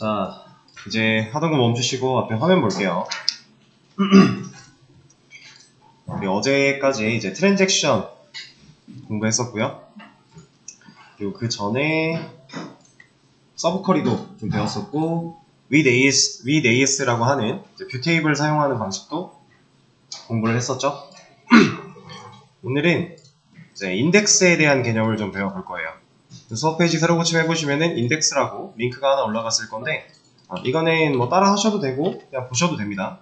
자, 이제 하던 거 멈추시고 앞에 화면 볼게요. 우리 어제까지 이제 트랜잭션 공부했었고요. 그리고 그 전에 서브쿼리도 좀 배웠었고, with AS라고 하는 뷰 테이블 사용하는 방식도 공부를 했었죠. 오늘은 이제 인덱스에 대한 개념을 좀 배워볼 거예요. 수업 페이지 새로 고침해 보시면은 인덱스라고 링크가 하나 올라갔을 건데, 이거는 뭐 따라 하셔도 되고 그냥 보셔도 됩니다.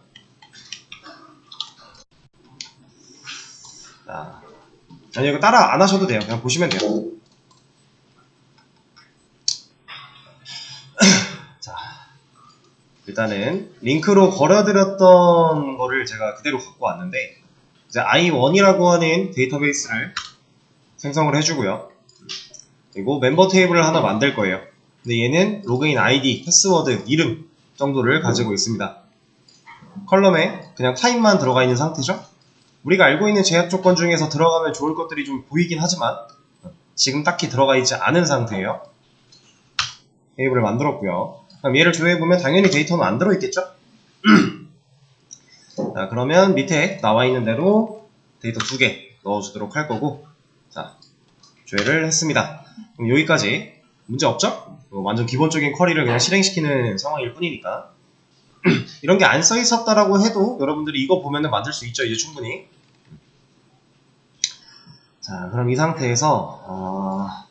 아니, 이거 따라 안 하셔도 돼요. 그냥 보시면 돼요. 자, 일단은 링크로 걸어드렸던 거를 제가 그대로 갖고 왔는데, 이제 i1이라고 하는 데이터베이스를 생성을 해주고요. 그리고 멤버 테이블을 하나 만들 거예요. 근데 얘는 로그인 아이디, 패스워드, 이름 정도를 가지고 있습니다. 컬럼에 그냥 타입만 들어가 있는 상태죠. 우리가 알고 있는 제약 조건 중에서 들어가면 좋을 것들이 좀 보이긴 하지만 지금 딱히 들어가 있지 않은 상태예요. 테이블을 만들었고요. 그럼 얘를 조회해보면 당연히 데이터는 안 들어있겠죠? 자, 그러면 밑에 나와 있는 대로 데이터 2개 넣어주도록 할 거고, 자, 조회를 했습니다. 그럼 여기까지 문제 없죠? 완전 기본적인 쿼리를 그냥 실행시키는 상황일 뿐이니까. 이런 게 안 써 있었다라고 해도 여러분들이 이거 보면은 만들 수 있죠, 이제 충분히. 자, 그럼 이 상태에서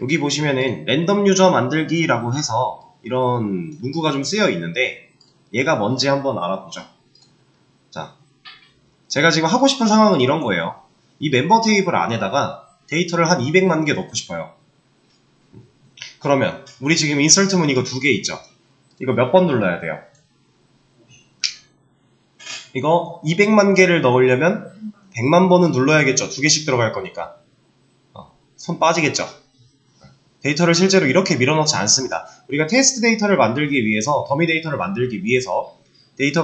여기 보시면은 랜덤 유저 만들기라고 해서 이런 문구가 좀 쓰여 있는데, 얘가 뭔지 한번 알아보죠. 자, 제가 지금 하고 싶은 상황은 이런 거예요. 이 멤버 테이블 안에다가 데이터를 한 200만 개 넣고 싶어요. 그러면 우리 지금 인서트 문 이거 2개 있죠? 이거 몇 번 눌러야 돼요? 이거 200만 개를 넣으려면 100만 번은 눌러야겠죠? 2개씩 들어갈 거니까. 손 빠지겠죠? 데이터를 실제로 이렇게 밀어넣지 않습니다. 우리가 테스트 데이터를 만들기 위해서, 더미 데이터를 만들기 위해서 데이터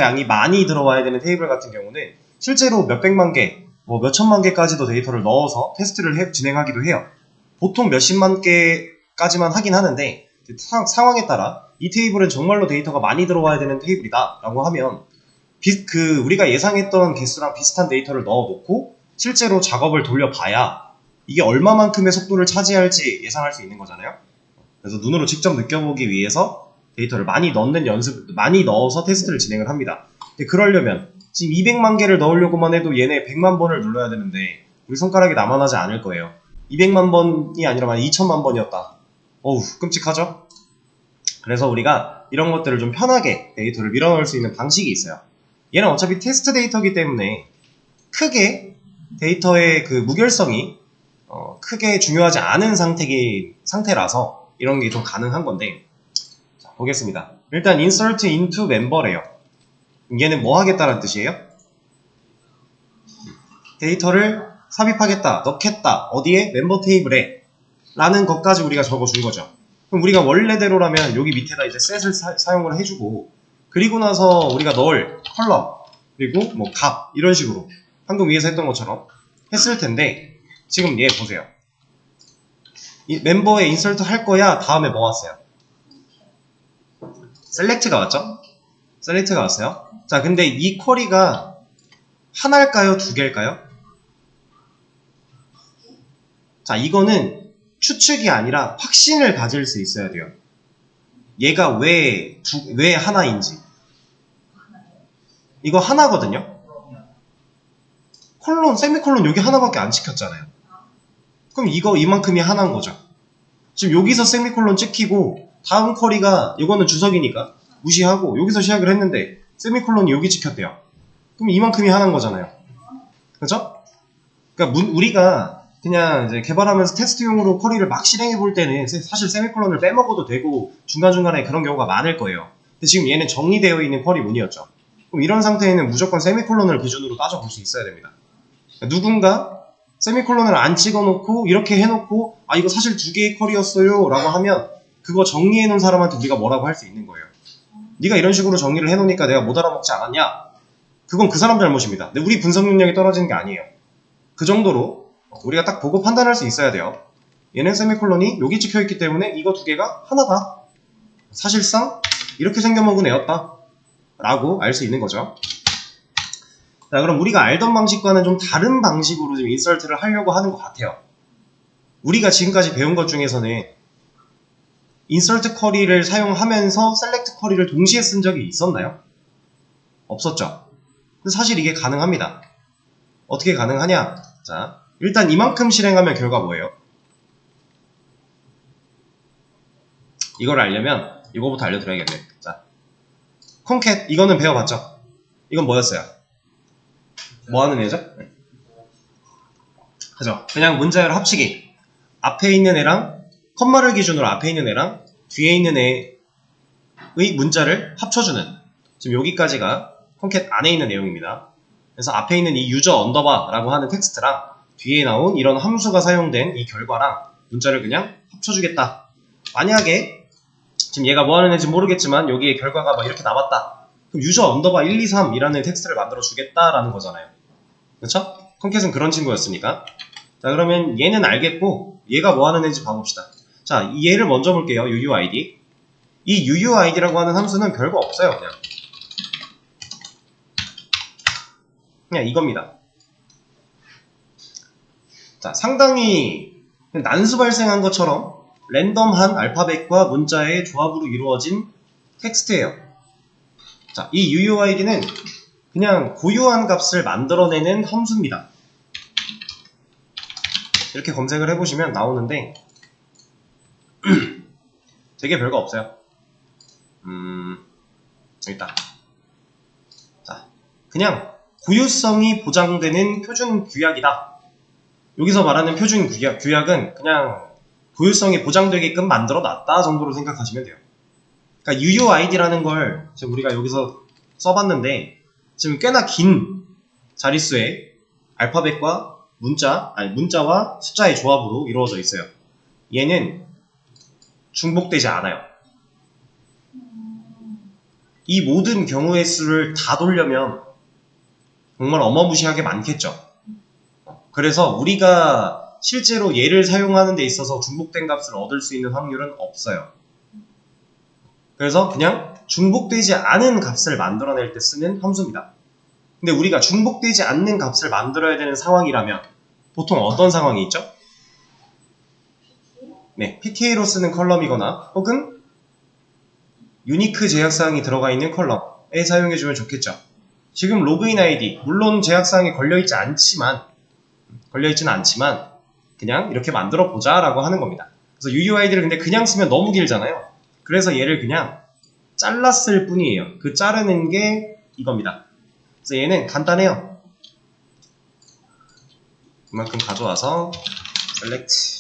양이 많이 들어와야 되는 테이블 같은 경우는 실제로 몇백만 개, 뭐 몇천만 개까지도 데이터를 넣어서 테스트를 진행하기도 해요. 보통 몇십만 개까지만 하긴 하는데, 상황에 따라 이 테이블은 정말로 데이터가 많이 들어와야 되는 테이블이다 라고 하면 우리가 예상했던 개수랑 비슷한 데이터를 넣어놓고 실제로 작업을 돌려봐야 이게 얼마만큼의 속도를 차지할지 예상할 수 있는 거잖아요. 그래서 눈으로 직접 느껴보기 위해서 데이터를 많이 넣어서 테스트를 진행을 합니다. 근데 그러려면 지금 200만 개를 넣으려고만 해도 얘네 100만 번을 눌러야 되는데 우리 손가락이 남아나지 않을 거예요. 200만 번이 아니라 만약 2천만 번이었다. 어우, 끔찍하죠? 그래서 우리가 이런 것들을 좀 편하게 데이터를 밀어넣을 수 있는 방식이 있어요. 얘는 어차피 테스트 데이터이기 때문에 크게 데이터의 그 무결성이 크게 중요하지 않은 상태라서 이런 게 좀 가능한 건데, 자, 보겠습니다. 일단 insert into member래요. 얘는 뭐 하겠다는 뜻이에요? 데이터를 삽입하겠다, 넣겠다, 어디에? 멤버 테이블에 라는 것까지 우리가 적어준 거죠. 그럼 우리가 원래대로라면 여기 밑에다 이제 set을 사용을 해주고, 그리고 나서 우리가 넣을 컬럼, 그리고 뭐 값, 이런 식으로 방금 위에서 했던 것처럼 했을 텐데, 지금 얘 보세요. 이 멤버에 인서트 할 거야 다음에 뭐 왔어요? 셀렉트가 왔죠? 셀렉트가 왔어요. 자, 근데 이 쿼리가 하나일까요? 2개일까요? 자, 이거는 추측이 아니라 확신을 가질 수 있어야 돼요. 얘가 왜 하나인지. 이거 하나거든요? 세미콜론 여기 하나밖에 안 찍혔잖아요. 그럼 이만큼이 하나인 거죠. 지금 여기서 세미콜론 찍히고 다음 쿼리가, 이거는 주석이니까 무시하고 여기서 시작을 했는데 세미콜론이 여기 찍혔대요. 그럼 이만큼이 하나인 거잖아요. 그죠? 그러니까 우리가 그냥 이제 개발하면서 테스트용으로 쿼리를 막 실행해 볼 때는 사실 세미콜론을 빼먹어도 되고 중간중간에 그런 경우가 많을 거예요. 근데 지금 얘는 정리되어 있는 쿼리 문이었죠. 그럼 이런 상태에는 무조건 세미콜론을 기준으로 따져볼 수 있어야 됩니다. 그러니까 누군가 세미콜론을 안 찍어놓고 이렇게 해놓고 이거 사실 2개의 쿼리였어요 라고 하면 그거 정리해놓은 사람한테 우리가 뭐라고 할 수 있는 거예요. 네가 이런 식으로 정리를 해놓으니까 내가 못 알아먹지 않았냐? 그건 그 사람 잘못입니다. 근데 우리 분석 능력이 떨어지는 게 아니에요. 그 정도로 우리가 딱 보고 판단할 수 있어야 돼요. 얘는 세미콜론이 여기 찍혀있기 때문에 이거 두 개가 하나다. 사실상 이렇게 생겨먹은 애였다 라고 알 수 있는 거죠. 자, 그럼 우리가 알던 방식과는 좀 다른 방식으로 좀 인설트를 하려고 하는 것 같아요. 우리가 지금까지 배운 것 중에서는 인설트 쿼리를 사용하면서 셀렉트 쿼리를 동시에 쓴 적이 있었나요? 없었죠. 근데 사실 이게 가능합니다. 어떻게 가능하냐? 자, 일단 이만큼 실행하면 결과 뭐예요? 이걸 알려면 이거부터 알려드려야겠네. 자, 콘캣 이거는 배워봤죠? 이건 뭐였어요? 뭐 하는 애죠? 네. 그죠? 그냥 문자열 합치기. 앞에 있는 애랑 컴마를 기준으로 앞에 있는 애랑 뒤에 있는 애의 문자를 합쳐주는, 지금 여기까지가 콘캣 안에 있는 내용입니다. 그래서 앞에 있는 이 유저 언더바라고 하는 텍스트랑 뒤에 나온 이런 함수가 사용된 이 결과랑 문자를 그냥 합쳐주겠다. 만약에 지금 얘가 뭐 하는 애인지 모르겠지만 여기에 결과가 막 이렇게 남았다. 그럼 유저 언더바 123이라는 텍스트를 만들어 주겠다라는 거잖아요. 그렇죠? 콘캣은 그런 친구였으니까. 자, 그러면 얘는 알겠고 얘가 뭐 하는 애인지 봐봅시다. 자, 얘를 먼저 볼게요. UUID. 이 UUID라고 하는 함수는 별거 없어요. 그냥 이겁니다. 자, 상당히 난수 발생한 것처럼 랜덤한 알파벳과 문자의 조합으로 이루어진 텍스트예요. 자, 이 UUID는 그냥 고유한 값을 만들어내는 함수입니다. 이렇게 검색을 해보시면 나오는데 되게 별거 없어요. 일단 자, 그냥 고유성이 보장되는 표준 규약이다. 여기서 말하는 표준 규약은 그냥 고유성이 보장되게끔 만들어 놨다 정도로 생각하시면 돼요. 그러니까 UUID라는 걸 지금 우리가 여기서 써봤는데 지금 꽤나 긴 자릿수의 알파벳과 문자와 숫자의 조합으로 이루어져 있어요. 얘는 중복되지 않아요. 이 모든 경우의 수를 다 돌려면 정말 어마무시하게 많겠죠. 그래서 우리가 실제로 얘를 사용하는 데 있어서 중복된 값을 얻을 수 있는 확률은 없어요. 그래서 그냥 중복되지 않은 값을 만들어낼 때 쓰는 함수입니다. 근데 우리가 중복되지 않는 값을 만들어야 되는 상황이라면 보통 어떤 상황이 있죠? 네, PK로 쓰는 컬럼이거나 혹은 유니크 제약사항이 들어가 있는 컬럼에 사용해주면 좋겠죠. 지금 로그인 아이디, 물론 제약사항이 걸려있지는 않지만 그냥 이렇게 만들어 보자 라고 하는 겁니다. 그래서 UUID를 근데 그냥 쓰면 너무 길잖아요. 그래서 얘를 그냥 잘랐을 뿐이에요. 그 자르는 게 이겁니다. 그래서 얘는 간단해요. 이만큼 가져와서 select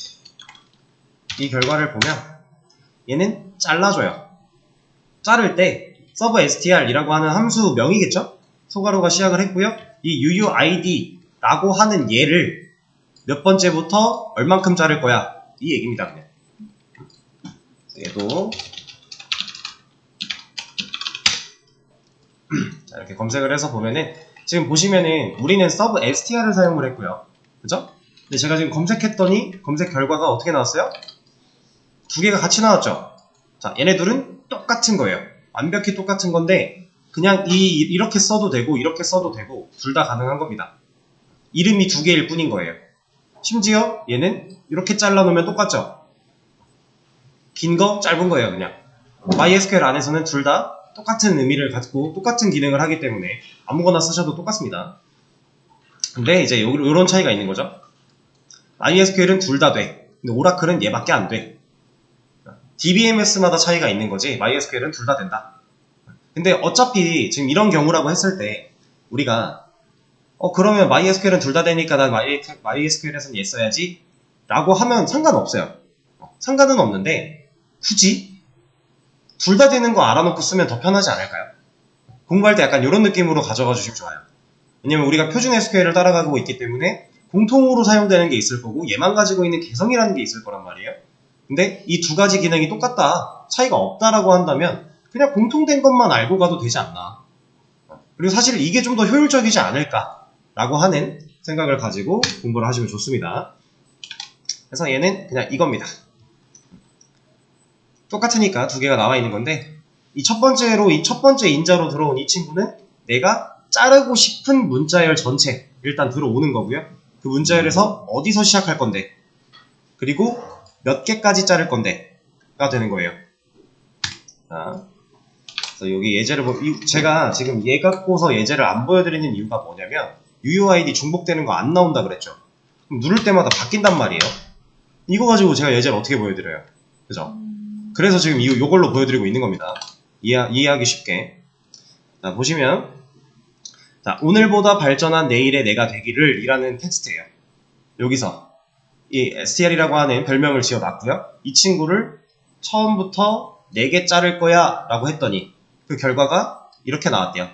이 결과를 보면 얘는 잘라줘요. 자를 때 substr이라고 하는 함수 명이겠죠? 소괄호가 시작을 했고요. 이 UUID라고 하는 얘를 몇 번째부터 얼만큼 자를 거야 이 얘기입니다. 그냥 얘도 자, 이렇게 검색을 해서 보면은 지금 보시면은 우리는 substr을 사용을 했고요. 그죠? 근데 제가 지금 검색했더니 검색 결과가 어떻게 나왔어요? 두 개가 같이 나왔죠? 자, 얘네 둘은 똑같은 거예요. 완벽히 똑같은 건데 그냥 이렇게 써도 되고 이렇게 써도 되고 둘 다 가능한 겁니다. 이름이 두 개일 뿐인 거예요. 심지어 얘는 이렇게 잘라놓으면 똑같죠? 긴 거, 짧은 거예요. 그냥 MySQL 안에서는 둘 다 똑같은 의미를 갖고 똑같은 기능을 하기 때문에 아무거나 쓰셔도 똑같습니다. 근데 이제 이런 차이가 있는 거죠. MySQL은 둘 다 돼. 근데 오라클은 얘밖에 안 돼. DBMS마다 차이가 있는 거지 MySQL은 둘 다 된다. 근데 어차피 지금 이런 경우라고 했을 때 우리가 그러면 MySQL은 둘 다 되니까 난 MySQL에서는 얘 써야지 라고 하면 상관없어요. 상관은 없는데 굳이 둘 다 되는 거 알아놓고 쓰면 더 편하지 않을까요? 공부할 때 약간 이런 느낌으로 가져가 주시면 좋아요. 왜냐면 우리가 표준 SQL을 따라가고 있기 때문에 공통으로 사용되는 게 있을 거고 얘만 가지고 있는 개성이라는 게 있을 거란 말이에요. 근데 이 두 가지 기능이 똑같다, 차이가 없다라고 한다면 그냥 공통된 것만 알고 가도 되지 않나. 그리고 사실 이게 좀 더 효율적이지 않을까라고 하는 생각을 가지고 공부를 하시면 좋습니다. 그래서 얘는 그냥 이겁니다. 똑같으니까 두 개가 나와 있는 건데, 이 첫 번째 인자로 들어온 이 친구는 내가 자르고 싶은 문자열 전체 일단 들어오는 거고요. 그 문자열에서 어디서 시작할 건데, 그리고 몇 개까지 자를 건데가 되는 거예요. 자, 그래서 여기 예제를 제가 지금 얘 갖고서 예제를 안 보여드리는 이유가 뭐냐면 UUID 중복되는 거 안 나온다 그랬죠. 그럼 누를 때마다 바뀐단 말이에요. 이거 가지고 제가 예제를 어떻게 보여드려요? 그죠? 그래서 지금 이걸로 보여드리고 있는 겁니다. 이해하기 쉽게. 자, 보시면, 자, 오늘보다 발전한 내일의 내가 되기를 이라는 텍스트예요. 여기서 이 STR이라고 하는 별명을 지어놨고요. 이 친구를 처음부터 4개 자를 거야 라고 했더니 그 결과가 이렇게 나왔대요.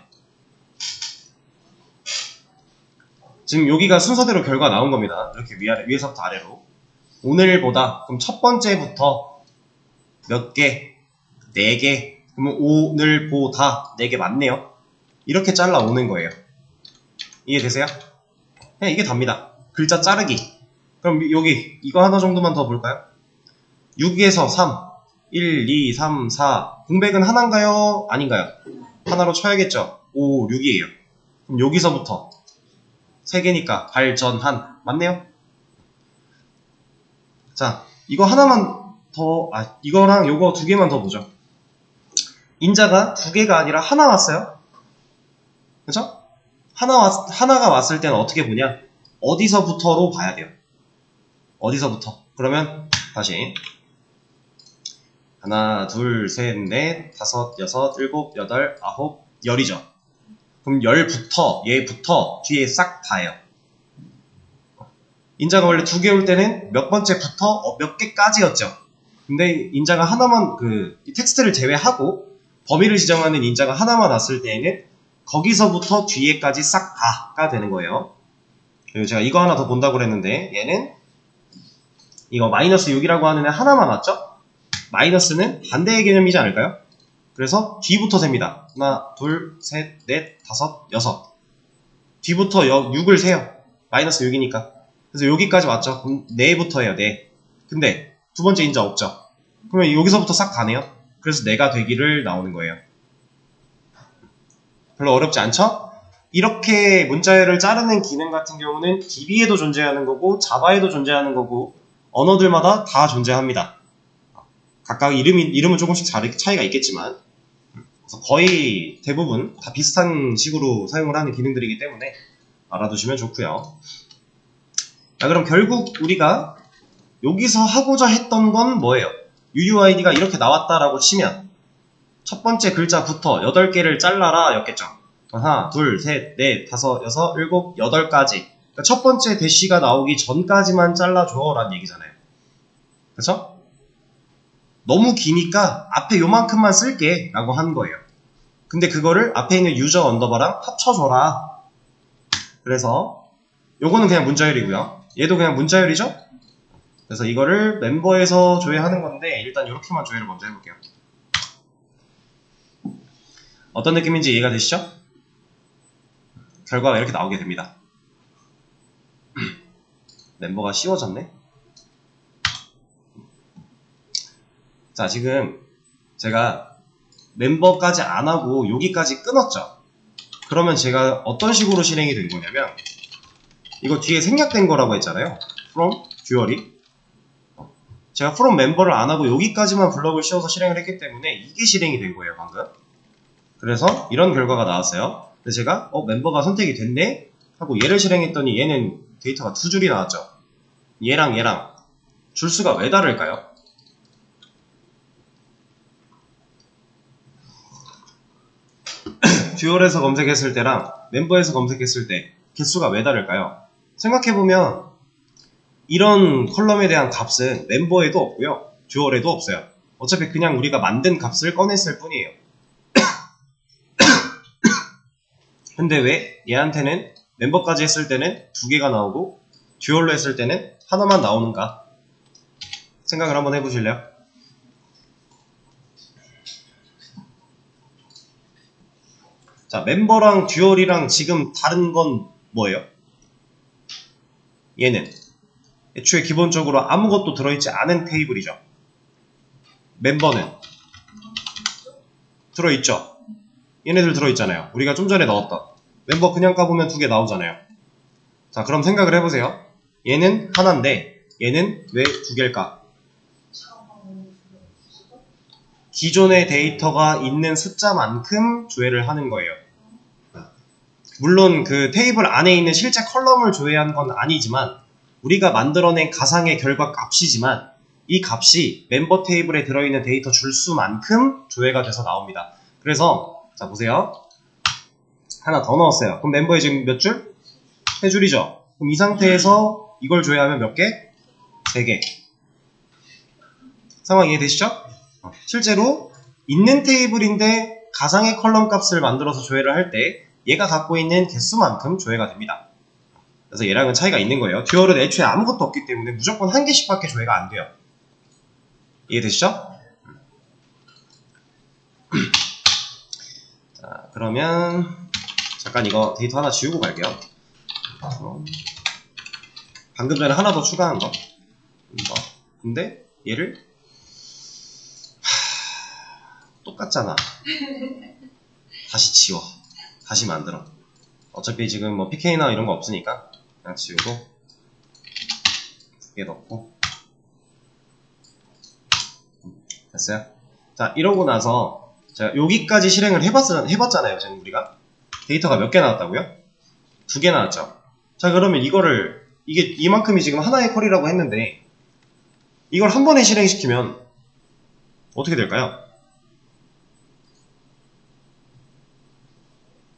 지금 여기가 순서대로 결과 나온 겁니다. 이렇게 위에서부터 아래로. 오늘보다, 그럼 첫 번째부터 몇 개, 4개, 그러면 오늘보다 4개 맞네요. 이렇게 잘라 오는 거예요. 이해되세요? 그냥 이게 답니다. 글자 자르기. 그럼 여기 이거 하나 정도만 더 볼까요? 6에서 3, 1, 2, 3, 4. 공백은 하나인가요? 아닌가요? 하나로 쳐야겠죠? 5, 6이에요. 그럼 여기서부터 3개니까 발전한. 맞네요? 자, 이거 하나만 더, 이거랑 요거 2개만 더 보죠. 인자가 2개가 아니라 하나 왔어요. 그죠? 하나가 왔을 때는 어떻게 보냐? 어디서부터로 봐야 돼요. 어디서부터? 그러면 다시 하나, 둘, 셋, 넷, 다섯, 여섯, 일곱, 여덟, 아홉, 열이죠. 그럼 얘부터 뒤에 싹 봐요. 인자가 원래 2개 올 때는 몇 번째부터 몇 개까지였죠. 근데 인자가 하나만 이 텍스트를 제외하고 범위를 지정하는 인자가 하나만 왔을 때에는 거기서부터 뒤에까지 싹 다가 되는 거예요. 그리고 제가 이거 하나 더 본다고 그랬는데 얘는 이거 마이너스 6이라고 하는 애 하나만 왔죠? 마이너스는 반대의 개념이지 않을까요? 그래서 뒤부터 셉니다. 하나, 둘, 셋, 넷, 다섯, 여섯. 뒤부터 6을 세요. 마이너스 6이니까. 그래서 여기까지 왔죠? 그럼 4부터예요, 4. 근데 두 번째 인자 없죠? 그러면 여기서부터 싹 가네요. 그래서 내가 되기를 나오는 거예요. 별로 어렵지 않죠? 이렇게 문자열을 자르는 기능 같은 경우는 DB에도 존재하는 거고 자바에도 존재하는 거고 언어들마다 다 존재합니다. 각각 이름은 조금씩 차이가 있겠지만 그래서 거의 대부분 다 비슷한 식으로 사용을 하는 기능들이기 때문에 알아두시면 좋고요. 자, 그럼 결국 우리가 여기서 하고자 했던 건 뭐예요? UUID가 이렇게 나왔다라고 치면 첫 번째 글자부터 8개를 잘라라 였겠죠. 하나, 둘, 셋, 넷, 다섯, 여섯, 일곱, 8까지. 그러니까 첫 번째 대시가 나오기 전까지만 잘라줘 라는 얘기잖아요. 그렇죠? 너무 기니까 앞에 요만큼만 쓸게 라고 한 거예요. 근데 그거를 앞에 있는 유저 언더바랑 합쳐줘라. 그래서 요거는 그냥 문자열이고요. 얘도 그냥 문자열이죠? 그래서 이거를 멤버에서 조회하는 건데 일단 이렇게만 조회를 먼저 해볼게요. 어떤 느낌인지 이해가 되시죠? 결과가 이렇게 나오게 됩니다. 멤버가 씌워졌네? 자, 지금 제가 멤버까지 안 하고 여기까지 끊었죠? 그러면 제가 어떤 식으로 실행이 된 거냐면 이거 뒤에 생략된 거라고 했잖아요. from 듀얼이 제가 from 멤버를 안 하고 여기까지만 블럭을 씌워서 실행을 했기 때문에 이게 실행이 된 거예요, 방금. 그래서 이런 결과가 나왔어요. 그래서 제가 멤버가 선택이 됐네? 하고 얘를 실행했더니 얘는 데이터가 2줄이 나왔죠. 얘랑 줄수가 왜 다를까요? 듀얼에서 검색했을 때랑 멤버에서 검색했을 때 개수가 왜 다를까요? 생각해보면 이런 컬럼에 대한 값은 멤버에도 없고요. 듀얼에도 없어요. 어차피 그냥 우리가 만든 값을 꺼냈을 뿐이에요. 근데 왜 얘한테는 멤버까지 했을 때는 2개가 나오고 듀얼로 했을 때는 하나만 나오는가? 생각을 한번 해보실래요? 자, 멤버랑 듀얼이랑 지금 다른 건 뭐예요? 얘는 애초에 기본적으로 아무것도 들어있지 않은 테이블이죠. 멤버는 들어있죠. 얘네들 들어있잖아요. 우리가 좀 전에 넣었던 멤버 그냥 까보면 2개 나오잖아요. 자, 그럼 생각을 해보세요. 얘는 하나인데 얘는 왜 2개일까? 기존의 데이터가 있는 숫자만큼 조회를 하는 거예요. 물론 그 테이블 안에 있는 실제 컬럼을 조회한 건 아니지만 우리가 만들어낸 가상의 결과 값이지만 이 값이 멤버 테이블에 들어있는 데이터 줄수만큼 조회가 돼서 나옵니다. 그래서 자 보세요. 하나 더 넣었어요. 그럼 멤버에 지금 몇 줄? 3줄이죠. 그럼 이 상태에서 이걸 조회하면 몇 개? 3개. 상황 이해되시죠? 실제로 있는 테이블인데 가상의 컬럼 값을 만들어서 조회를 할 때 얘가 갖고 있는 개수만큼 조회가 됩니다. 그래서 얘랑은 차이가 있는 거예요. 듀얼은 애초에 아무것도 없기 때문에 무조건 한 개씩밖에 조회가 안 돼요. 이해되시죠? 자, 그러면 잠깐 이거 데이터 하나 지우고 갈게요. 방금 전에 하나 더 추가한 거. 근데 얘를 똑같잖아. 다시 지워. 다시 만들어. 어차피 지금 뭐 PK나 이런 거 없으니까 그냥 지우고 2개 넣고 됐어요? 자, 이러고 나서 자, 여기까지 실행을 해봤잖아요. 지금 우리가 데이터가 몇 개 나왔다고요? 2개 나왔죠. 자, 그러면 이거를 이게 이만큼이 지금 하나의 컬이라고 했는데 이걸 한 번에 실행시키면 어떻게 될까요?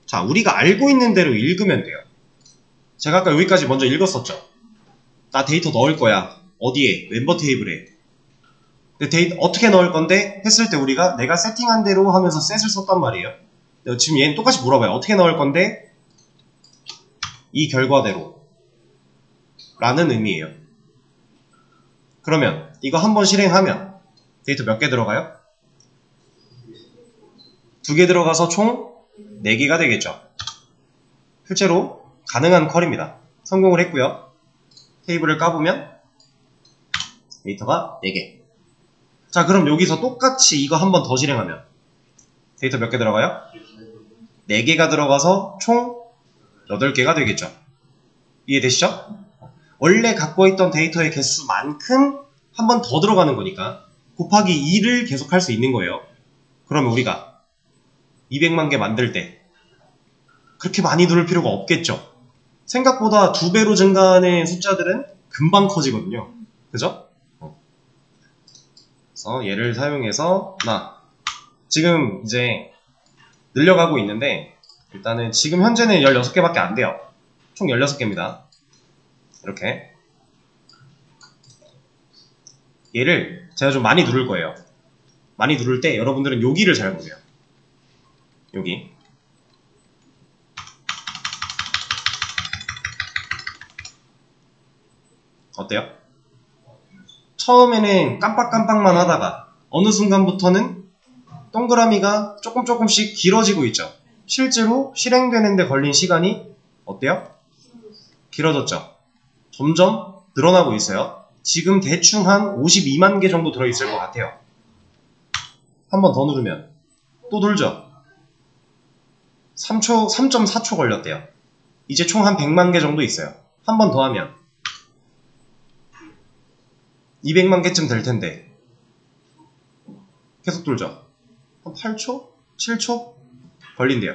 자, 우리가 알고 있는 대로 읽으면 돼요. 제가 아까 여기까지 먼저 읽었었죠. 나 데이터 넣을 거야. 어디에? 멤버 테이블에. 근데 데이터 어떻게 넣을 건데 했을 때 우리가 내가 세팅한 대로 하면서 셋을 썼단 말이에요. 지금 얘는 똑같이 물어봐요. 어떻게 넣을 건데? 이 결과대로 라는 의미예요. 그러면 이거 한번 실행하면 데이터 몇 개 들어가요? 2개 들어가서 총 4개가 되겠죠. 실제로 가능한 컬입니다. 성공을 했고요. 테이블을 까보면 데이터가 4개. 자, 그럼 여기서 똑같이 이거 한 번 더 실행하면 데이터 몇 개 들어가요? 4개가 들어가서 총 8개가 되겠죠. 이해되시죠? 원래 갖고 있던 데이터의 개수만큼 한 번 더 들어가는 거니까 곱하기 2를 계속 할 수 있는 거예요. 그러면 우리가 200만 개 만들 때 그렇게 많이 누를 필요가 없겠죠. 생각보다 2배로 증가하는 숫자들은 금방 커지거든요. 그죠? 그래서 얘를 사용해서 지금 이제 늘려가고 있는데 일단은 지금 현재는 16개밖에 안 돼요. 총 16개입니다. 이렇게 얘를 제가 좀 많이 누를 거예요. 많이 누를 때 여러분들은 여기를 잘 보세요. 여기 어때요? 처음에는 깜빡깜빡만 하다가 어느 순간부터는 동그라미가 조금씩 길어지고 있죠. 실제로 실행되는데 걸린 시간이 어때요? 길어졌죠. 점점 늘어나고 있어요. 지금 대충 한 52만 개 정도 들어있을 것 같아요. 한 번 더 누르면 또 돌죠. 3.4초 걸렸대요. 이제 총 한 100만 개 정도 있어요. 한 번 더 하면 200만 개쯤 될 텐데 계속 돌죠. 한 8초? 7초? 걸린대요.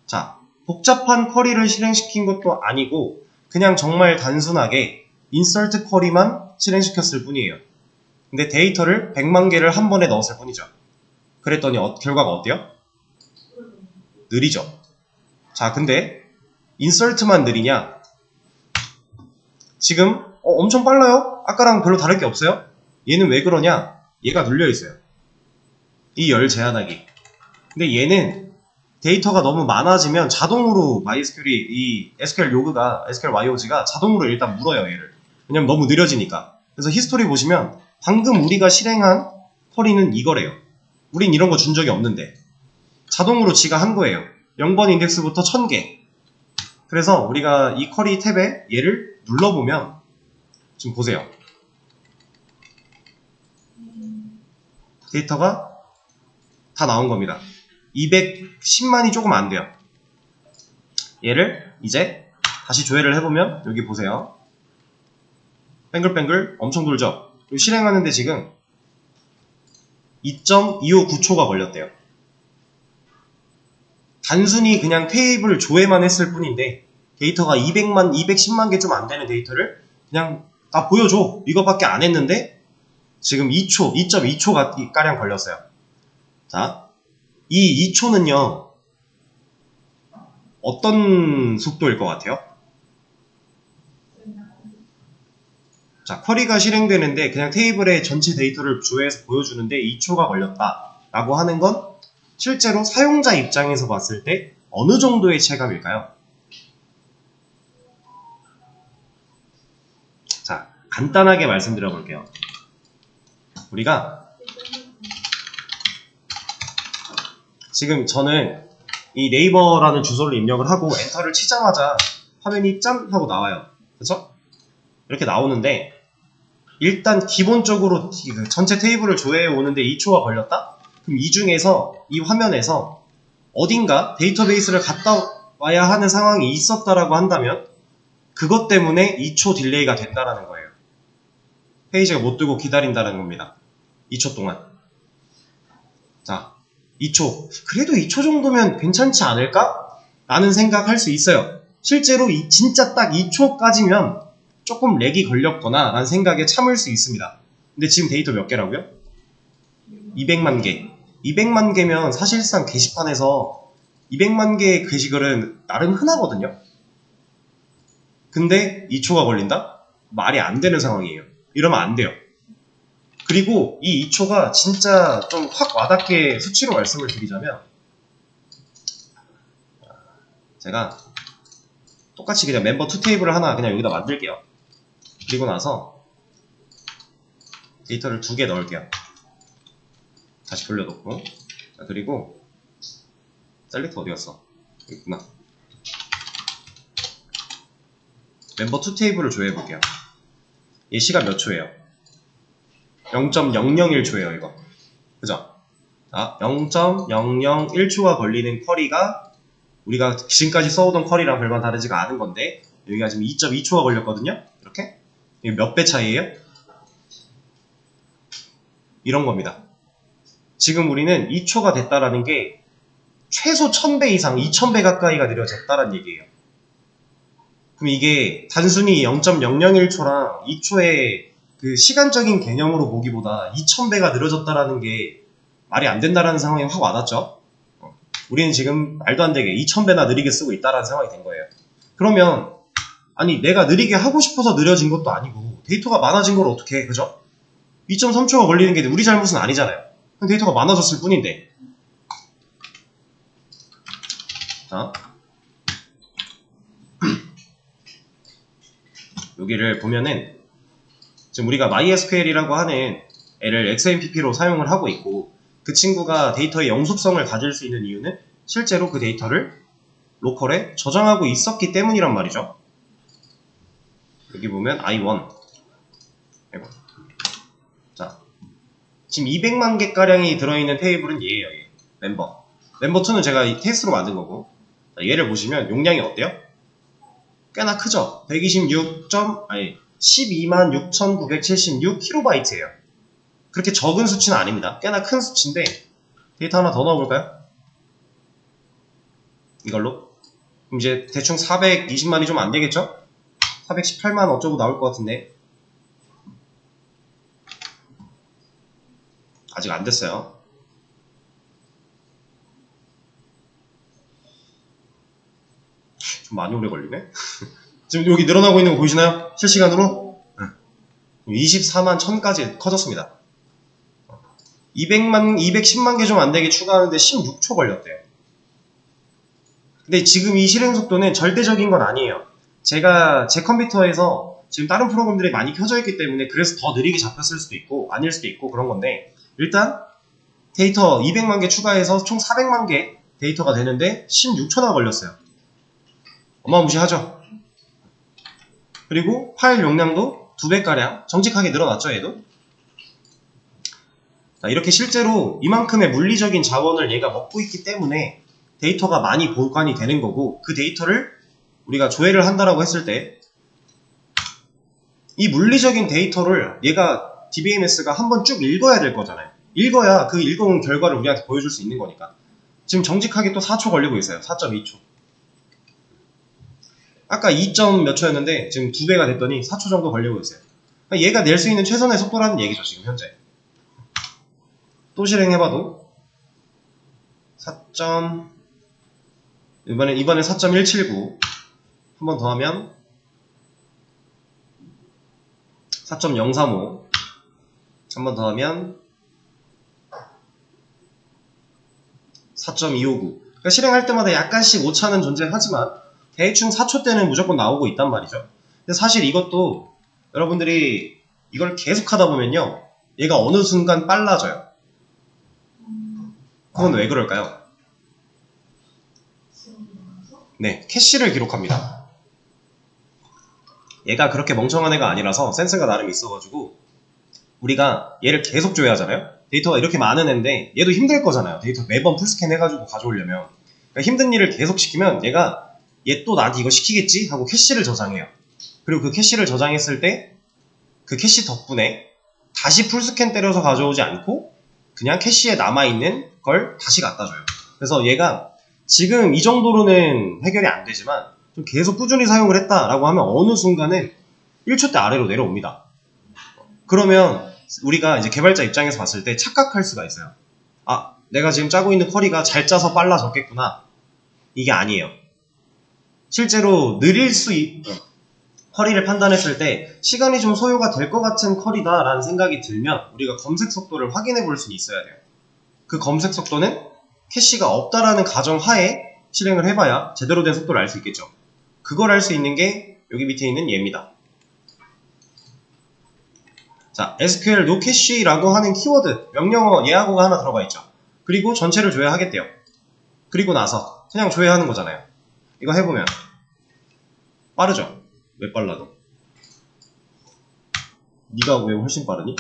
자, 복잡한 쿼리를 실행시킨 것도 아니고 그냥 정말 단순하게 인서트 쿼리만 실행시켰을 뿐이에요. 근데 데이터를 100만 개를 한 번에 넣었을 뿐이죠. 그랬더니 결과가 어때요? 느리죠. 자, 근데 인서트만 느리냐? 지금 엄청 빨라요? 아까랑 별로 다를 게 없어요? 얘는 왜 그러냐? 얘가 눌려있어요. 이 열 제한하기. 근데 얘는 데이터가 너무 많아지면 자동으로 MySQL이 이 SQL 요그가 SQL YOG가 자동으로 일단 물어요, 얘를. 왜냐면 너무 느려지니까. 그래서 히스토리 보시면 방금 우리가 실행한 쿼리는 이거래요. 우린 이런 거 준 적이 없는데 자동으로 지가 한 거예요. 0번 인덱스부터 1000개. 그래서 우리가 이 쿼리 탭에 얘를 눌러보면 지금 보세요. 데이터가 다 나온 겁니다. 210만이 조금 안 돼요. 얘를 이제 다시 조회를 해보면 여기 보세요. 뱅글뱅글 엄청 돌죠? 그리고 실행하는데 지금 2.259초가 걸렸대요. 단순히 그냥 테이블 조회만 했을 뿐인데 데이터가 200만, 210만 개 좀 안 되는 데이터를 그냥 다 보여줘. 이거밖에 안 했는데 지금 2초, 2.2초 가량 걸렸어요. 자, 이 2초는요 어떤 속도일 것 같아요? 자, 쿼리가 실행되는데 그냥 테이블에 전체 데이터를 조회해서 보여주는데 2초가 걸렸다 라고 하는 건 실제로 사용자 입장에서 봤을 때 어느 정도의 체감일까요? 자, 간단하게 말씀드려 볼게요. 우리가 지금 저는 이 네이버라는 주소를 입력을 하고 엔터를 치자마자 화면이 짠 하고 나와요. 그쵸? 이렇게 나오는데 일단 기본적으로 전체 테이블을 조회해 오는데 2초가 걸렸다? 그럼 이 중에서 이 화면에서 어딘가 데이터베이스를 갔다 와야 하는 상황이 있었다라고 한다면 그것 때문에 2초 딜레이가 된다라는 거예요. 페이지가 못 뜨고 기다린다는 겁니다. 2초 동안. 자, 2초. 그래도 2초 정도면 괜찮지 않을까? 라는 생각할 수 있어요. 실제로 진짜 딱 2초까지면 조금 렉이 걸렸거나 라는 생각에 참을 수 있습니다. 근데 지금 데이터 몇 개라고요? 200만 개. 200만 개면 사실상 게시판에서 200만 개의 게시글은 나름 흔하거든요. 근데 2초가 걸린다? 말이 안 되는 상황이에요. 이러면 안 돼요. 그리고 이 2초가 진짜 좀 확 와닿게 수치로 말씀을 드리자면 제가 똑같이 그냥 멤버 2 테이블을 하나 그냥 여기다 만들게요. 그리고 나서 데이터를 2개 넣을게요. 다시 돌려놓고. 자, 그리고 셀렉트 어디 갔어? 여기 있구나. 멤버 2 테이블을 조회해 볼게요. 얘 시간 몇 초예요? 0.001초예요 이거. 그죠? 자, 0.001초가 걸리는 쿼리가 우리가 지금까지 써오던 쿼리랑 별반 다르지가 않은 건데 여기가 지금 2.2초가 걸렸거든요. 이렇게? 이게 몇 배 차이예요? 이런 겁니다. 지금 우리는 2초가 됐다라는 게 최소 1000배 이상, 2000배 가까이가 느려졌다는 얘기예요. 그럼 이게 단순히 0.001초랑 2초의 그 시간적인 개념으로 보기보다 2000배가 늘어졌다라는 게 말이 안 된다라는 상황이 확 와닿죠? 우리는 지금 말도 안 되게 2000배나 느리게 쓰고 있다라는 상황이 된 거예요. 그러면 아니 내가 느리게 하고 싶어서 느려진 것도 아니고 데이터가 많아진 걸 어떻게 해, 그죠? 2.3초가 걸리는 게 우리 잘못은 아니잖아요. 데이터가 많아졌을 뿐인데. 자, 여기를 보면은 지금 우리가 MySQL이라고 하는 애를 XMPP로 사용을 하고 있고 그 친구가 데이터의 영속성을 가질 수 있는 이유는 실제로 그 데이터를 로컬에 저장하고 있었기 때문이란 말이죠. 여기 보면 I1 자, 지금 200만 개가량이 들어있는 테이블은 얘예요. 얘. 멤버 2는 제가 이 테스트로 만든 거고 자, 얘를 보시면 용량이 어때요? 꽤나 크죠? 126.976kB예요. 그렇게 적은 수치는 아닙니다. 꽤나 큰 수치인데 데이터 하나 더 넣어볼까요? 이걸로 그럼 이제 대충 420만이 좀 안되겠죠? 418만 어쩌고 나올 것 같은데 아직 안됐어요. 좀 많이 오래 걸리네? 지금 여기 늘어나고 있는 거 보이시나요? 실시간으로? 24만 1000까지 커졌습니다. 210만 개 좀 안되게 추가하는데 16초 걸렸대요. 근데 지금 이 실행 속도는 절대적인 건 아니에요. 제가 제 컴퓨터에서 지금 다른 프로그램들이 많이 켜져 있기 때문에 그래서 더 느리게 잡혔을 수도 있고 아닐 수도 있고 그런 건데 일단 데이터 200만 개 추가해서 총 400만 개 데이터가 되는데 16초나 걸렸어요. 어마무시하죠? 그리고 파일 용량도 2배가량 정직하게 늘어났죠, 얘도? 자, 이렇게 실제로 이만큼의 물리적인 자원을 얘가 먹고 있기 때문에 데이터가 많이 보관이 되는 거고, 그 데이터를 우리가 조회를 한다라고 했을 때 이 물리적인 데이터를 얘가 DBMS가 한번 쭉 읽어야 될 거잖아요. 읽어야 그 읽어온 결과를 우리한테 보여줄 수 있는 거니까. 지금 정직하게 또 4초 걸리고 있어요. 4.2초. 아까 2점 몇 초였는데 지금 2배가 됐더니 4초 정도 걸리고 있어요. 그러니까 얘가 낼 수 있는 최선의 속도라는 얘기죠, 지금 현재. 또 실행해봐도 4. 이번에 4.179. 한 번 더 하면 4.035. 한 번 더 하면 4.259. 그러니까 실행할 때마다 약간씩 오차는 존재하지만 대충 4초대는 무조건 나오고 있단 말이죠. 근데 사실 이것도 여러분들이 이걸 계속 하다 보면요, 얘가 어느 순간 빨라져요. 그건 왜 그럴까요? 네, 캐시를 기록합니다. 얘가 그렇게 멍청한 애가 아니라서 센스가 나름 있어가지고 우리가 얘를 계속 조회하잖아요. 데이터가 이렇게 많은 애인데 얘도 힘들 거잖아요. 데이터 매번 풀스캔 해가지고 가져오려면. 그러니까 힘든 일을 계속 시키면 얘가 얘 또 나한테 이거 시키겠지? 하고 캐시를 저장해요. 그리고 그 캐시를 저장했을 때 그 캐시 덕분에 다시 풀스캔 때려서 가져오지 않고 그냥 캐시에 남아있는 걸 다시 갖다 줘요. 그래서 얘가 지금 이 정도로는 해결이 안 되지만 좀 계속 꾸준히 사용을 했다라고 하면 어느 순간은 1초대 아래로 내려옵니다. 그러면 우리가 이제 개발자 입장에서 봤을 때 착각할 수가 있어요. 아, 내가 지금 짜고 있는 쿼리가 잘 짜서 빨라졌겠구나. 이게 아니에요. 실제로 느릴 쿼리를 판단했을 때 시간이 좀 소요가 될 것 같은 쿼리다라는 생각이 들면 우리가 검색 속도를 확인해 볼 수는 있어야 돼요. 그 검색 속도는 캐시가 없다라는 가정하에 실행을 해봐야 제대로 된 속도를 알 수 있겠죠. 그걸 알 수 있는 게 여기 밑에 있는 얘입니다. 자, SQL nocache라고 하는 키워드, 명령어 예하고가 하나 들어가 있죠. 그리고 전체를 조회하겠대요. 그리고 나서 그냥 조회하는 거잖아요. 이거 해보면 빠르죠? 왜 빨라도? 네가 왜 훨씬 빠르니?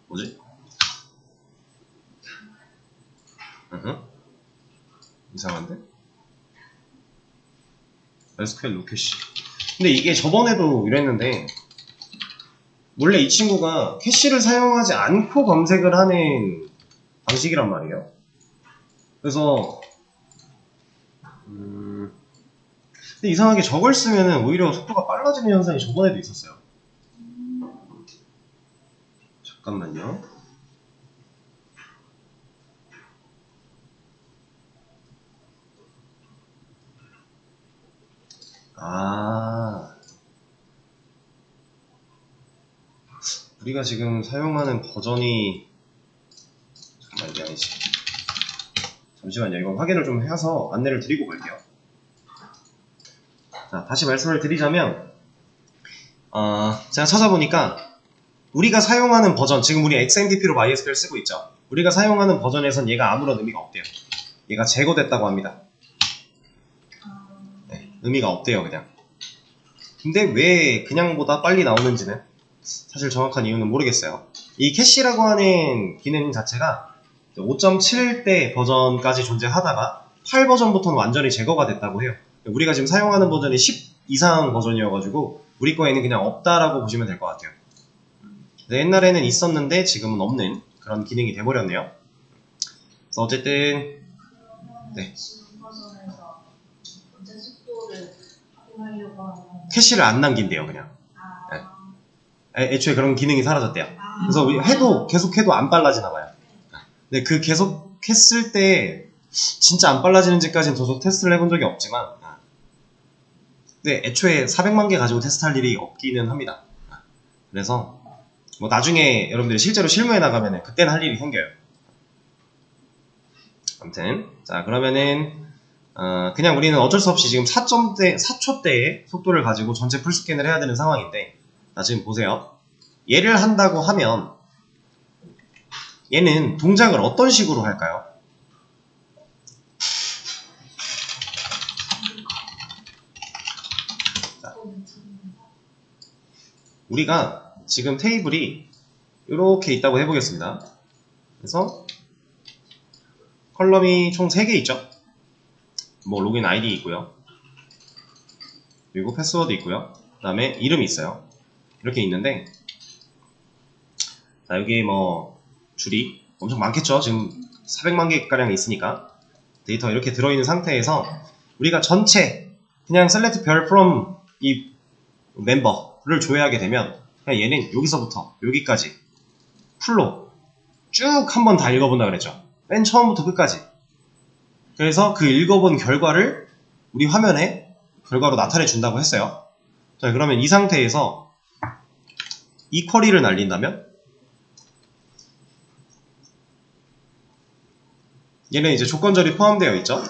뭐지? 이상한데? SQL nocache. 근데 이게 저번에도 이랬는데 원래 이 친구가 캐시를 사용하지 않고 검색을 하는 방식이란 말이에요. 그래서 근데 이상하게 저걸 쓰면은 오히려 속도가 빨라지는 현상이 저번에도 있었어요. 잠깐만요. 우리가 지금 사용하는 버전이 잠깐만, 이게 아니지. 잠시만요. 이거 확인을 좀 해서 안내를 드리고 갈게요. 자, 다시 말씀을 드리자면 제가 찾아보니까 우리가 사용하는 버전, 지금 우리 XMPP로 MySQL 쓰고 있죠. 우리가 사용하는 버전에선 얘가 아무런 의미가 없대요. 얘가 제거됐다고 합니다. 네, 의미가 없대요, 그냥. 근데 왜 그냥보다 빨리 나오는지는 사실 정확한 이유는 모르겠어요. 이 캐시라고 하는 기능 자체가 5.7대 버전까지 존재하다가 8 버전부터는 완전히 제거가 됐다고 해요. 우리가 지금 사용하는 버전이 10 이상 버전이어가지고 우리 거에는 그냥 없다라고 보시면 될 것 같아요. 옛날에는 있었는데 지금은 없는 그런 기능이 돼버렸네요. 그래서 어쨌든 네. 캐시를 안 남긴대요, 그냥. 네. 애초에 그런 기능이 사라졌대요. 그래서 우리 계속해도 안 빨라지나 봐요. 근데 그 계속 했을 때 진짜 안 빨라지는지까지는 저도 테스트를 해본 적이 없지만 근데 애초에 400만 개 가지고 테스트할 일이 없기는 합니다. 그래서 뭐 나중에 여러분들이 실제로 실무에 나가면은 그때는 할 일이 생겨요. 아무튼 자, 그러면은 그냥 우리는 어쩔 수 없이 지금 4초대의 속도를 가지고 전체 풀스캔을 해야 되는 상황인데, 자, 지금 보세요. 얘를 한다고 하면 얘는 동작을 어떤 식으로 할까요? 자, 우리가 지금 테이블이 이렇게 있다고 해보겠습니다. 그래서 컬럼이 총 3개 있죠. 뭐 로그인 아이디 있고요. 그리고 패스워드 있고요. 그 다음에 이름이 있어요. 이렇게 있는데, 자, 여기 뭐 줄이 엄청 많겠죠. 지금 400만 개가량 있으니까 데이터가 이렇게 들어있는 상태에서 우리가 전체 그냥 select 별 from 이 멤버를 조회하게 되면 그냥 얘는 여기서부터 여기까지 풀로 쭉 한번 다 읽어본다 그랬죠. 맨 처음부터 끝까지. 그래서 그 읽어본 결과를 우리 화면에 결과로 나타내 준다고 했어요. 자, 그러면 이 상태에서 이 쿼리를 날린다면 얘는 이제 조건절이 포함되어 있죠.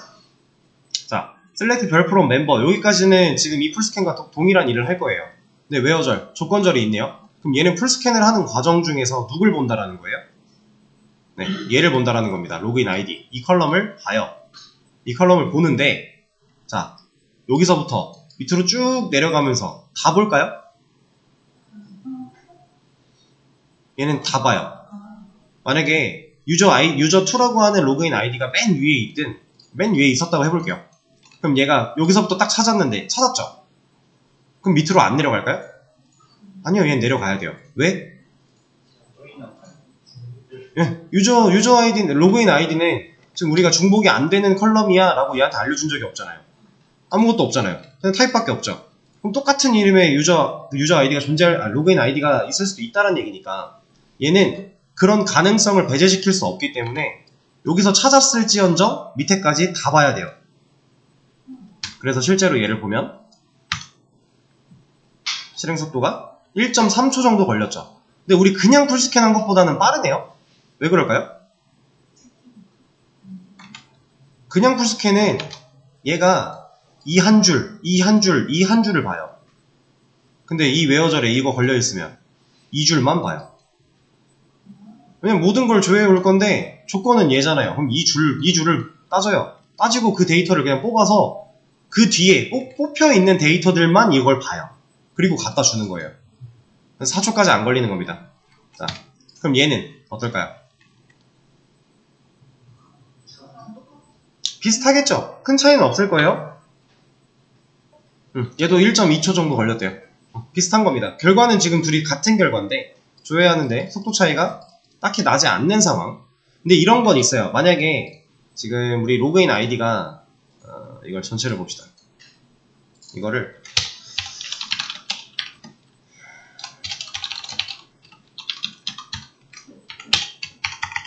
자, select 별 from member 여기까지는 지금 이 풀스캔과 동일한 일을 할 거예요. 근데 where절 조건절이 있네요. 그럼 얘는 풀스캔을 하는 과정 중에서 누굴 본다라는 거예요? 네, 얘를 본다라는 겁니다. 로그인 아이디. 이 컬럼을 봐요. 이 컬럼을 보는데, 자, 여기서부터 밑으로 쭉 내려가면서 다 볼까요? 얘는 다 봐요. 만약에 유저2라고 하는 로그인 아이디가 맨 위에 있든 맨 위에 있었다고 해볼게요. 그럼 얘가 여기서부터 딱 찾았는데 찾았죠? 그럼 밑으로 안 내려갈까요? 아니요, 얘는 내려가야 돼요. 왜? 예, 유저 아이디, 로그인 아이디는 지금 우리가 중복이 안 되는 컬럼이야 라고 얘한테 알려준 적이 없잖아요. 아무것도 없잖아요. 그냥 타입밖에 없죠. 그럼 똑같은 이름의 유저 아이디가 로그인 아이디가 있을 수도 있다는 얘기니까 얘는 그런 가능성을 배제시킬 수 없기 때문에 여기서 찾았을지언정 밑에까지 다 봐야 돼요. 그래서 실제로 얘를 보면 실행 속도가 1.3초 정도 걸렸죠. 근데 우리 그냥 풀스캔한 것보다는 빠르네요. 왜 그럴까요? 그냥 풀스캔은 얘가 이 한 줄, 이 한 줄, 이 한 줄을 봐요. 근데 이 웨어절에 이거 걸려있으면 이 줄만 봐요. 왜냐면 모든 걸 조회해 올 건데 조건은 얘잖아요. 그럼 이 줄을 따져요. 따지고 그 데이터를 그냥 뽑아서 그 뒤에 뽑혀 있는 데이터들만 이걸 봐요. 그리고 갖다 주는 거예요. 4초까지 안 걸리는 겁니다. 자, 그럼 얘는 어떨까요? 비슷하겠죠? 큰 차이는 없을 거예요. 얘도 1.2초 정도 걸렸대요. 비슷한 겁니다. 결과는 지금 둘이 같은 결과인데 조회하는데 속도 차이가 딱히 나지 않는 상황. 근데 이런 건 있어요. 만약에 지금 우리 로그인 아이디가 이걸 전체를 봅시다. 이거를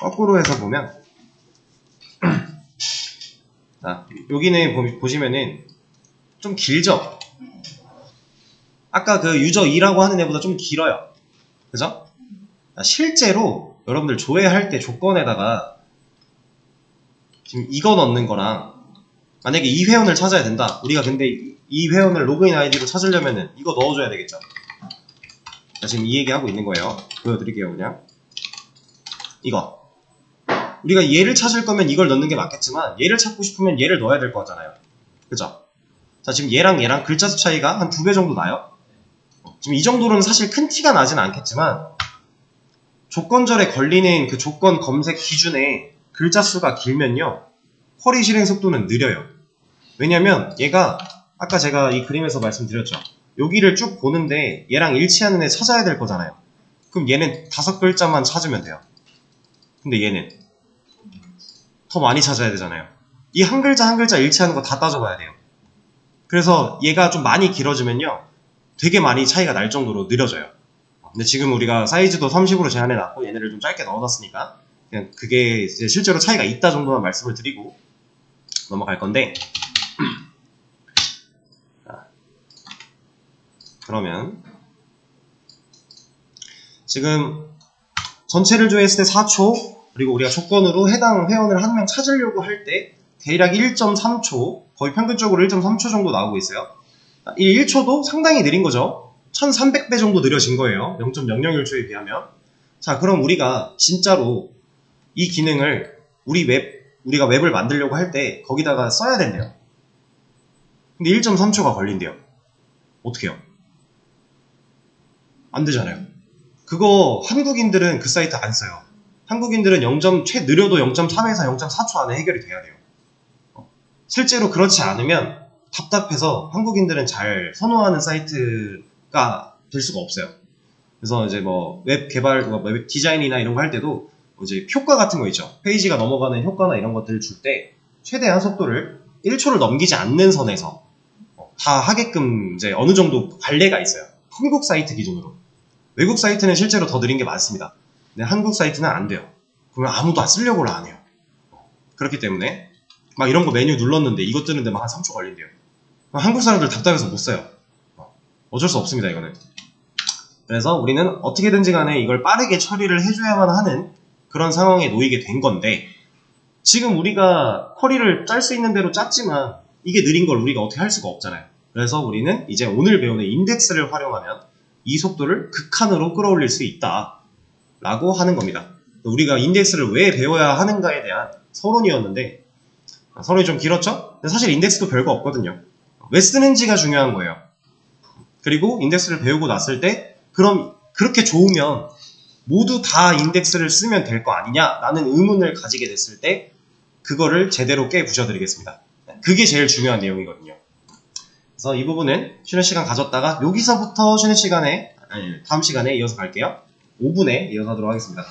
거꾸로 해서 보면 자, 여기는 보시면은 좀 길죠? 아까 그 유저2라고 하는 애보다 좀 길어요. 그죠? 실제로 여러분들 조회할 때 조건에다가 지금 이거 넣는 거랑 만약에 이 회원을 찾아야 된다. 우리가 근데 이 회원을 로그인 아이디로 찾으려면은 이거 넣어줘야 되겠죠. 자, 지금 이 얘기 하고 있는 거예요. 보여드릴게요, 그냥. 이거. 우리가 얘를 찾을 거면 이걸 넣는 게 맞겠지만 얘를 찾고 싶으면 얘를 넣어야 될 거잖아요. 그죠? 자, 지금 얘랑 글자 수 차이가 한 2배 정도 나요. 지금 이 정도로는 사실 큰 티가 나진 않겠지만 조건절에 걸리는 그 조건 검색 기준에 글자 수가 길면요. 쿼리 실행 속도는 느려요. 왜냐면 얘가 아까 제가 이 그림에서 말씀드렸죠. 여기를 쭉 보는데 얘랑 일치하는 애 찾아야 될 거잖아요. 그럼 얘는 5글자만 찾으면 돼요. 근데 얘는 더 많이 찾아야 되잖아요. 이 한 글자 한 글자 일치하는 거 다 따져봐야 돼요. 그래서 얘가 좀 많이 길어지면요. 되게 많이 차이가 날 정도로 느려져요. 근데 지금 우리가 사이즈도 30으로 제한해놨고 얘네를 좀 짧게 넣어놨으니까 그냥 그게 이제 실제로 차이가 있다 정도만 말씀을 드리고 넘어갈 건데 자, 그러면 지금 전체를 조회했을 때 4초 그리고 우리가 조건으로 해당 회원을 한 명 찾으려고 할 때 대략 1.3초 거의 평균적으로 1.3초 정도 나오고 있어요. 이 1초도 상당히 느린 거죠. 1300배 정도 느려진 거예요. 0.001초에 비하면. 자, 그럼 우리가 진짜로 이 기능을 우리가 웹을 만들려고 할 때 거기다가 써야 된대요. 근데 1.3초가 걸린대요. 어떻게 해요? 안 되잖아요. 그거 한국인들은 그 사이트 안 써요. 한국인들은 느려도 0.3에서 0.4초 안에 해결이 돼야 돼요. 실제로 그렇지 않으면 답답해서 한국인들은 잘 선호하는 사이트가 될 수가 없어요. 그래서 이제 뭐 웹 개발, 웹 디자인이나 이런 거 할 때도 이제 효과 같은 거 있죠. 페이지가 넘어가는 효과나 이런 것들을 줄 때 최대한 속도를 1초를 넘기지 않는 선에서 다 하게끔 이제 어느 정도 관례가 있어요. 한국 사이트 기준으로. 외국 사이트는 실제로 더 느린 게 많습니다. 근데 한국 사이트는 안 돼요. 그러면 아무도 쓰려고를 안 해요. 그렇기 때문에 막 이런 거 메뉴 눌렀는데 이것 뜨는데 막 한 3초 걸린대요. 한국 사람들 답답해서 못 써요. 어쩔 수 없습니다, 이거는. 그래서 우리는 어떻게든지 간에 이걸 빠르게 처리를 해줘야만 하는 그런 상황에 놓이게 된 건데, 지금 우리가 쿼리를 짤 수 있는 대로 짰지만 이게 느린 걸 우리가 어떻게 할 수가 없잖아요. 그래서 우리는 이제 오늘 배우는 인덱스를 활용하면 이 속도를 극한으로 끌어올릴 수 있다 라고 하는 겁니다. 우리가 인덱스를 왜 배워야 하는가에 대한 서론이었는데, 서론이 좀 길었죠? 근데 사실 인덱스도 별거 없거든요. 왜 쓰는지가 중요한 거예요. 그리고 인덱스를 배우고 났을 때 그럼 그렇게 좋으면 모두 다 인덱스를 쓰면 될 거 아니냐 라는 의문을 가지게 됐을 때 그거를 제대로 깨부셔드리겠습니다. 그게 제일 중요한 내용이거든요. 그래서 이 부분은 쉬는 시간 가졌다가 여기서부터 쉬는 시간에 다음 시간에 이어서 갈게요. 5분에 이어서 하도록 하겠습니다.